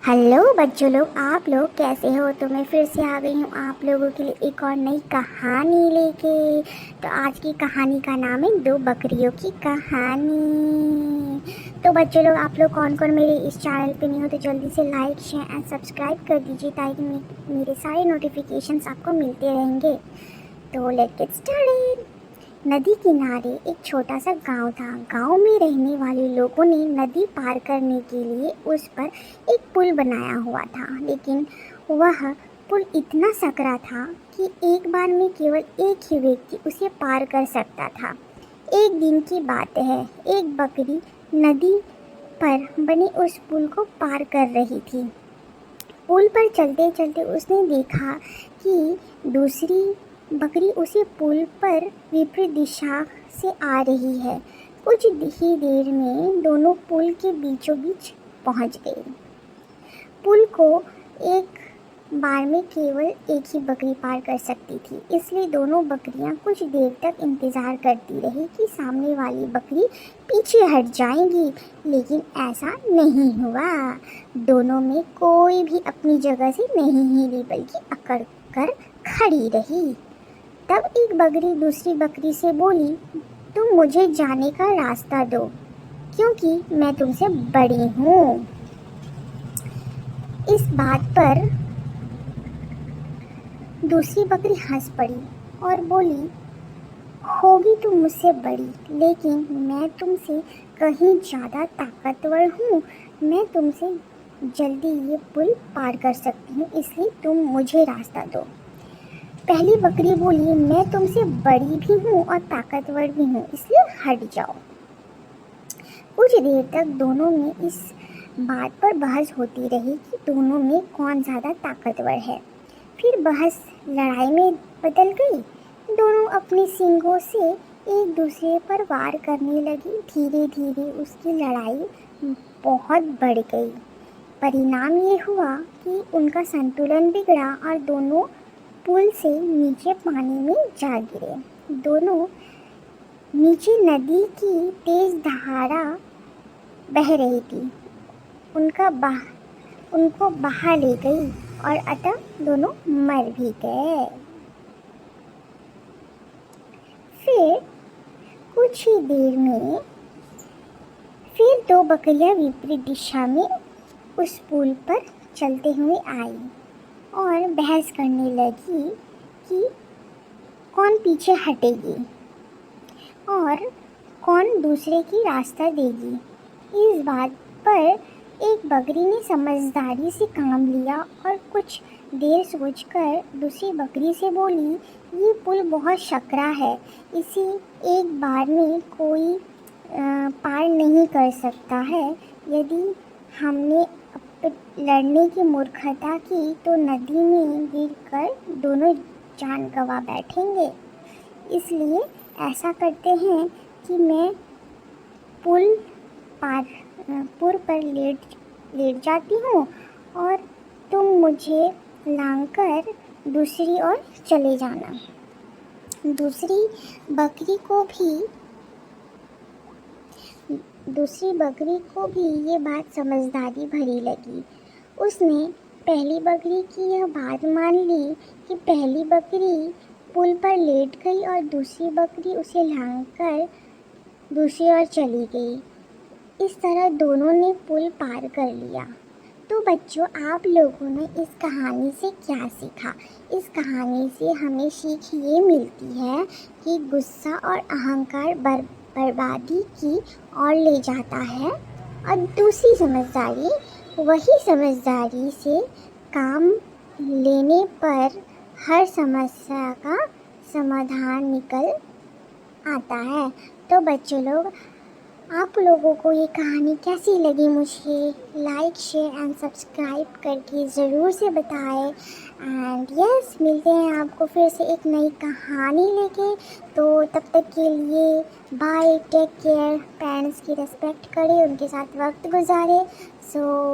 Hello बच्चों लोग, आप लोग कैसे हो। तो मैं फिर से आ गई हूँ आप लोगों के लिए एक और नई कहानी लेके। तो आज की कहानी का नाम है दो बकरियों की कहानी। तो बच्चों लोग, आप लोग कौन कौन मेरे इस चैनल पे नहीं हो तो जल्दी से लाइक शेयर एंड सब्सक्राइब कर दीजिए ताकि मेरे सारे नोटिफिकेशंस आपको मिलते रहेंगे। तो लेट्स गेट स्टार्टेड। नदी किनारे एक छोटा सा गांव था। गांव में रहने वाले लोगों ने नदी पार करने के लिए उस पर एक पुल बनाया हुआ था, लेकिन वह पुल इतना सकरा था कि एक बार में केवल एक ही व्यक्ति उसे पार कर सकता था। एक दिन की बात है, एक बकरी नदी पर बने उस पुल को पार कर रही थी। पुल पर चलते चलते उसने देखा कि दूसरी बकरी उसे पुल पर विपरीत दिशा से आ रही है। कुछ ही देर में दोनों पुल के बीचों बीच पहुंच गए। पुल को एक बार में केवल एक ही बकरी पार कर सकती थी, इसलिए दोनों बकरियां कुछ देर तक इंतज़ार करती रही कि सामने वाली बकरी पीछे हट जाएगी, लेकिन ऐसा नहीं हुआ। दोनों में कोई भी अपनी जगह से नहीं हिली, बल्कि अकड़ कर खड़ी रही। तब एक बकरी दूसरी बकरी से बोली, तुम मुझे जाने का रास्ता दो, क्योंकि मैं तुमसे बड़ी हूँ। इस बात पर दूसरी बकरी हंस पड़ी और बोली, होगी तुम मुझसे बड़ी, लेकिन मैं तुमसे कहीं ज़्यादा ताकतवर हूँ। मैं तुमसे जल्दी ये पुल पार कर सकती हूँ, इसलिए तुम मुझे रास्ता दो। पहली बकरी बोली, मैं तुमसे बड़ी भी हूँ और ताकतवर भी हूँ, इसलिए हट जाओ। कुछ देर तक दोनों में इस बात पर बहस होती रही कि दोनों में कौन ज़्यादा ताकतवर है। फिर बहस लड़ाई में बदल गई। दोनों अपने सींगों से एक दूसरे पर वार करने लगी। धीरे धीरे उसकी लड़ाई बहुत बढ़ गई। परिणाम ये हुआ कि उनका संतुलन बिगड़ा और दोनों पुल से नीचे पानी में जा गिरे। दोनों नीचे नदी की तेज धारा बह रही थी, उनको बहा ले गई और अतः दोनों मर भी गए। फिर कुछ ही देर में फिर दो बकरियां विपरीत दिशा में उस पुल पर चलते हुए आई और बहस करने लगी कि कौन पीछे हटेगी और कौन दूसरे की रास्ता देगी। इस बात पर एक बकरी ने समझदारी से काम लिया और कुछ देर सोचकर दूसरी बकरी से बोली, ये पुल बहुत सकरा है, इसे एक बार में कोई पार नहीं कर सकता है। यदि हमने लड़ने की मूर्खता की तो नदी में गिरकर दोनों जान गंवा बैठेंगे। इसलिए ऐसा करते हैं कि मैं पुल पर लेट जाती हूँ और तुम मुझे लांघकर दूसरी ओर चले जाना। दूसरी बकरी को भी ये बात समझदारी भरी लगी। उसने पहली बकरी की यह बात मान ली कि पहली बकरी पुल पर लेट गई और दूसरी बकरी उसे लांघकर दूसरी ओर चली गई। इस तरह दोनों ने पुल पार कर लिया। तो बच्चों, आप लोगों ने इस कहानी से क्या सीखा? इस कहानी से हमें सीख ये मिलती है कि गुस्सा और अहंकार बर्बादी की ओर ले जाता है, और दूसरी समझदारी, वही समझदारी से काम लेने पर हर समस्या का समाधान निकल आता है। तो बच्चों लोग, आप लोगों को ये कहानी कैसी लगी मुझे लाइक शेयर एंड सब्सक्राइब करके ज़रूर से बताएं। एंड यस, मिलते हैं आपको फिर से एक नई कहानी लेके। तो तब तक के लिए बाय, टेक केयर। पेरेंट्स की रिस्पेक्ट करें, उनके साथ वक्त गुजारें। सो